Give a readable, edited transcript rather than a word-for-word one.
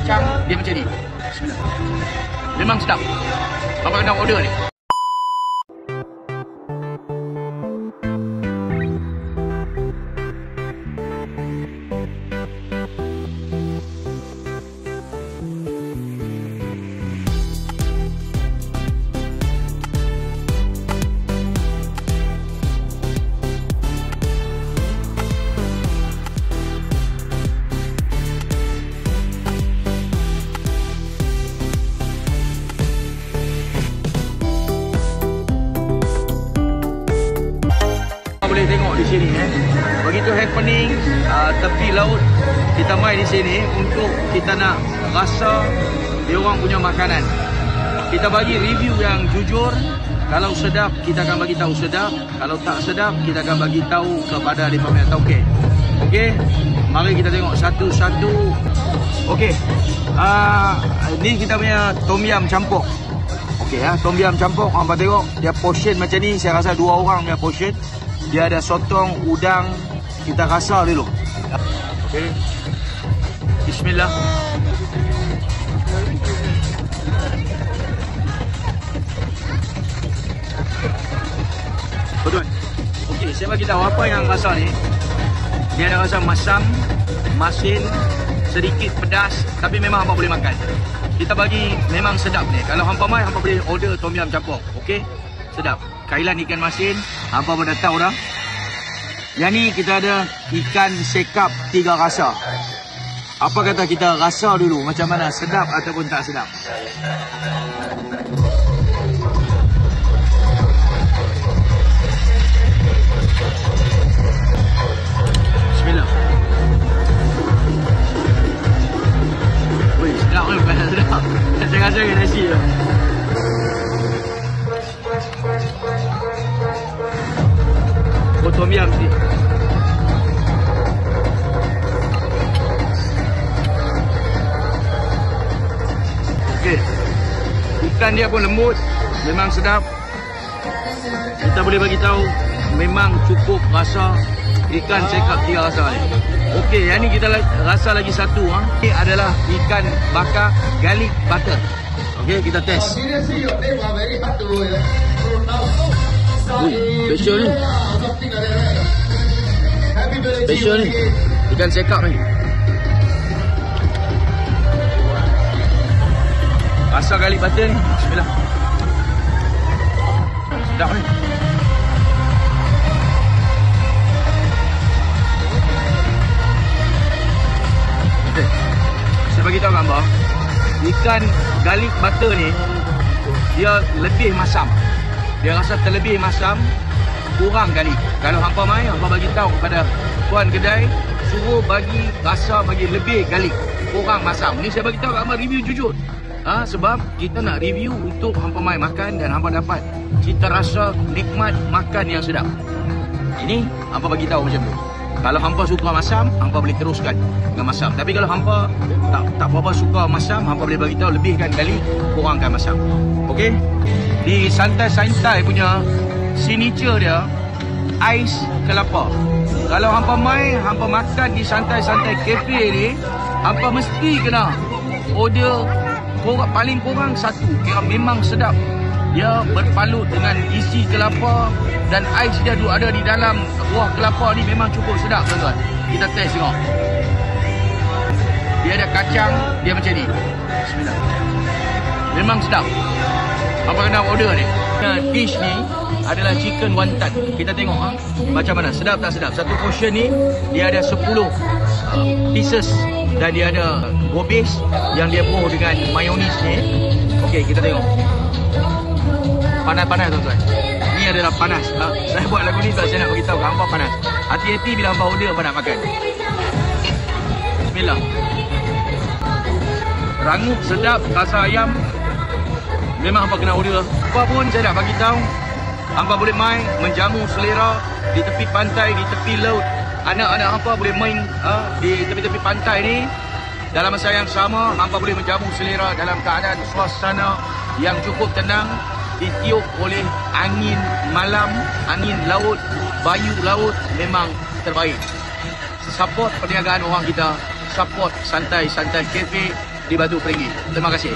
kacang dia macam ni. Bismillah. Memang sedap. Abang kena order ni. Boleh tengok di sini begitu happening tepi laut kita mai di sini untuk kita nak rasa dia orang punya makanan. Kita bagi review yang jujur. Kalau sedap kita akan bagi tahu sedap, kalau tak sedap kita akan bagi tahu kepada mereka punya tauke. Okey, mari kita tengok satu-satu. Okey, ni kita punya tom yum campur. Okey tom yum campur, hangpa tengok dia portion macam ni. Saya rasa 2 orang punya portion. Dia ada sotong, udang, kita rasa dulu. Okey. Bismillah. Betul. Okey, saya bagi tahu apa yang rasa ni. Dia ada rasa masam, masin, sedikit pedas, tapi memang hampa boleh makan. Kita bagi memang sedap ni. Kalau hampa mai, hampa boleh order tom yum campur. Okey? Sedap. Kailan ikan masin, hampa pun dah tahu dah. Yang ni kita ada ikan sekap 3 rasa. Apa kata kita rasa dulu macam mana, sedap ataupun tak sedap. Bismillah. Wih, sedap ni, bukan sedap. Saya rasa dengan nasi tu. Tom yum ni. Okey. Ikan dia pun lembut, memang sedap. Kita boleh bagi tahu memang cukup rasa ikan sekap 3 rasa ni. Okey, yang ni kita rasa lagi satu Ini adalah ikan bakar garlic butter. Okey, kita test. Special ni. Special ni. Ikan sekap ni. Rasa garlic butter ni. Bismillah. Sedap ni. Okay. Saya bagi tahu gambar. Ikan garlic butter ni dia lebih masam. Dia rasa terlebih masam, kurang garlic. Kalau hampa mai, hampa bagi tahu kepada tuan kedai, suruh bagi rasa bagi lebih garlic, kurang masam. Ni saya bagi tahu hampa review jujur. Sebab kita nak review untuk hampa mai makan dan hampa dapat cita rasa nikmat makan yang sedap. Ini hampa bagi tahu macam tu. Kalau hampa suka masam, hampa boleh teruskan dengan masam. Tapi kalau hampa tak berapa suka masam, hampa boleh bagi tahu lebihkan garlic, kurangkan masam. Okey? Di santai-santai punya signature dia ais kelapa. Kalau hampa mai, hampa makan di santai-santai cafe ni, hampa mesti kena order paling kurang 1. Kira memang sedap. Dia berpalut dengan isi kelapa dan ais dia ada di dalam buah kelapa ni, memang cukup sedap tuan-tuan. Kita test tengok. Dia ada kacang, dia macam ni. Bismillah. Memang sedap. Apa kena order ni? Dish ni adalah chicken wonton. Kita tengok macam mana, sedap tak sedap. Satu portion ni dia ada 10 pieces dan dia ada gobis yang dia buah dengan mayonis ni. Okey, kita tengok. Panas-panas tuan-tuan. Ni adalah panas. Saya buat lagu ni sebab saya nak beritahu hampa panas. Hati-hati bila hampa order hampa nak makan. Bismillah. Rangup sedap, rasa ayam. Memang hampa kena order. Apa pun saya nak bagi tahu, hampa boleh main menjamu selera di tepi pantai, di tepi laut. Anak-anak hampa boleh main di tepi-tepi pantai ni. Dalam masa yang sama, hampa boleh menjamu selera dalam keadaan suasana yang cukup tenang, ditiup oleh angin malam, angin laut, bayu laut, memang terbaik. Support perniagaan orang kita, support santai-santai cafe di Batu Peringgi. Terima kasih.